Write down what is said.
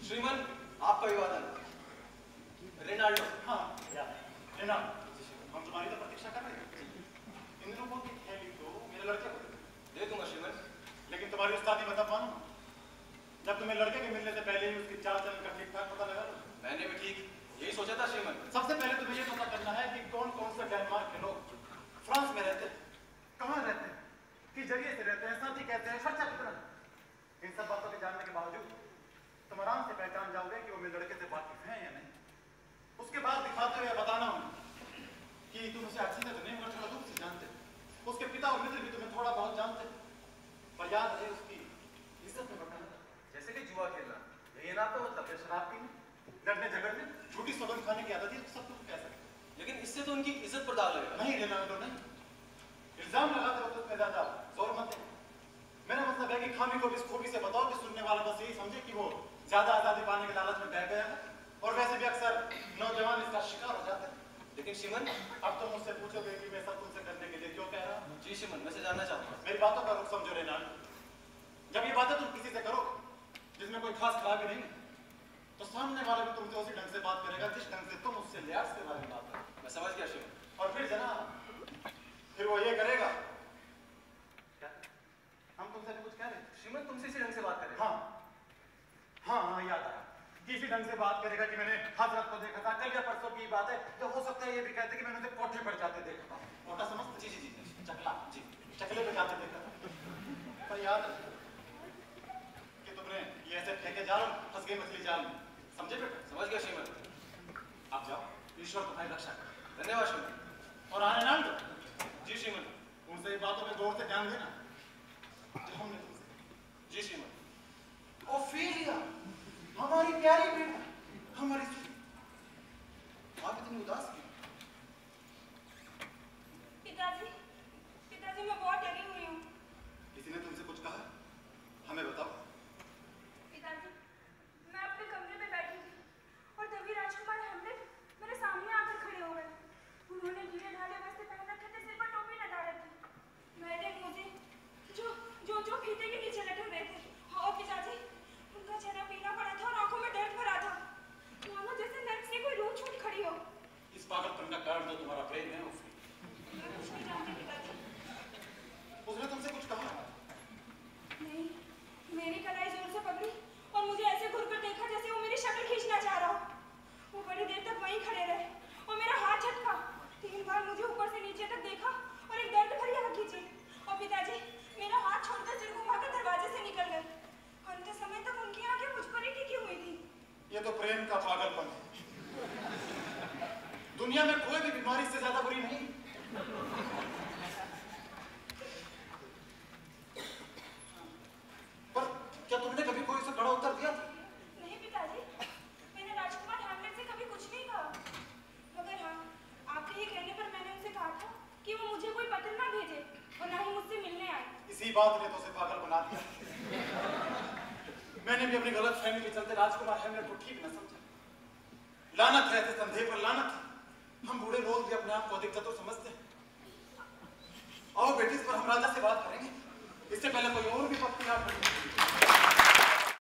श्रीमान, आपका विवादन। रेनाल्डो। हाँ रेनाल्डो, हम तुम्हारी तो प्रतीक्षा कर रहे हैं। इन लोगों की थैली तो मेरे लड़के को दे दूंगा श्रीमान। लेकिन तुम्हारी उस्तादी मतलब मानो, जब तुम्हें लड़के के मिलने से पहले ही उसकी चाल चलन का ठीक ठाक पता लगा लो। मैंने भी ठीक यही सोचा था श्रीमान। सबसे पहले तुम्हें ये पता करना है कि कौन कौन से डेनमार्क के लोग फ्रांस में रहते हैं, कहाँ रहते हैं, किस जरिए से रहते हैं, शादी कहते हैं, खर्चा कितना। इन सब बातों के जानने के बावजूद तुम आराम से पहचान जाओगे कि वो मेरे लड़के से वाकिफ हैं या नहीं। उसके बाद दिखाते हुए बताना कि तुम उसे अच्छे से तो नहीं मगर थोड़ा दूर से जानते, उसके पिता और मित्र भी तुम्हें थोड़ा बहुत जानते, पर याद रहे उसकी इज्जत में बटाना। जैसे कि जुआ खेलना, यही ना तो मतलब। शराब पीने, लड़ने झगड़ने, झूठी सौगंध खाने की आदत है, सब कुछ कह सकते। लेकिन इससे तो उनकी इज्जत पर दाग लगेगा। नहीं रेनाल्डो नहीं, इल्जाम लगाते वक्त उसमें ज्यादा जोर मत दे। मेरा मतलब है कि खामी को इस खूबी से बताओ कि सुनने वाला बस यही समझे कि वो ज्यादा आजादी पाने के लालच में बह गया है, और वैसे भी अक्सर नौजवान इसका शिकार हो जाते हैं। लेकिन श्रीमान, अब तुम मुझसे पूछोगे कि मैं सब तुमसे करने के लिए क्यों कह रहा हूँ। जी श्रीमान, मैं से जानना चाहूंगा। मेरी बातों का रुख समझो रेनाल्डो, जब ये बातें तुम किसी से करो जिसमें कोई खास खराबी नहीं, तो सामने वाला भी तुमसे उसी ढंग से बात करेगा जिस ढंग से तुम उससे लिहाज के बारे में बात करो। मैं समझ गया श्रीमान। और फिर जनाब, फिर वो ये करेगा। क्या हम तुमसे कुछ कह रहे हैं? श्रीमान, तुमसे इसी ढंग से बात करें। हाँ हाँ याद आया, किसी ढंग से बात करेगा कि मैंने हजरत को देखा था, कल या परसों की बात है, तो हो सकता है ये भी कहते कि मैंने उसे कोठे पर जाते देखा था। कोठा समझते? जी जी जी। चकला, जी चकले पे जाते देखा था। पर याद कि तुमने ये ऐसे फेंके जाल, फंस गई मछली जाल में, समझे बेटा? समझ गया श्रीमान। आप जाओ, ईश्वर तुम्हारी रक्षा करे। धन्यवाद श्रीमान। और हाँ रेनाल्डो, जी श्रीमान। उनसे बातों में गौर से ध्यान देना जो हमने तुमसे। जी श्रीमान। ओफेलिया, हमारी प्यारी बेटा, हमारी आप इतनी उदास क्यों? पिताजी, पिताजी मैं बहुत डरी हुई हूँ। किसी ने तुमसे कुछ कहा? हमें बताओ। पिताजी, मैं अपने कमरे में बैठी थी और तभी राजकुमार हेमलेट मेरे सामने आकर खड़े हो गए। उन्होंने ढीले ढाले वस्त्र पहन रखे थे, सिर पर टोपी लगा रखी। मैंने मुझे जो फीते के नीचे लटक रहे थे, और पिताजी उनका चेहरा पीला पड़ा था और आंखों में दर्द भरा था, मानो जैसे नर्क से कोई रूह छूट खड़ी हो। इस पागलपन का कारण तो तुम्हारा प्रेम है ओफी। मैं कुछ नहीं जानती पिताजी। उसने तुमसे कुछ कहा? नहीं, मेरी कलाई जोर से पकड़ी और मुझे ऐसे घूरकर देखा जैसे वो मेरी शक्ल खींचना चाह रहा हो। वो बड़ी देर तक वहीं खड़े रहे और मेरा हाथ झटका। 3 बार मुझे ऊपर से नीचे तक देखा और एक दर्द भरी आंख खींची, और पिताजी मेरा हाथ छोड़कर सिर घुमाकर दरवाजे से निकल गए। अंत समय तक उनकी आंखें मुझ पर ही टिकी हुई थी। ये तो प्रेम का पागलपन है। दुनिया में कोई भी बीमारी इससे ज्यादा बुरी नहीं। पर क्या तुमने कभी कोई से बड़ा उत्तर दिया था? नहीं पिताजी, मैंने राजकुमार हेमलेट से कभी कुछ नहीं कहा, मगर हाँ, आपके ही कहने पर मैंने उनसे कहा था कि वो मुझे कोई पत्र ना भेजे और ना ही मुझसे मिलने आए। इसी बात ने तो उसे पागल बना दिया। मैंने भी अपनी गलत फहमी के चलते राजकुमार हेमलेट को ठीक न समझा। लानत है ऐसे संदेह पर, लानत है। हम बूढ़े लोग भी अपने आप को अधिक चतुर समझते हैं। आओ बेटी, इस पर हम राजा से बात करेंगे, इससे पहले कोई और भी पक्की याद नहीं।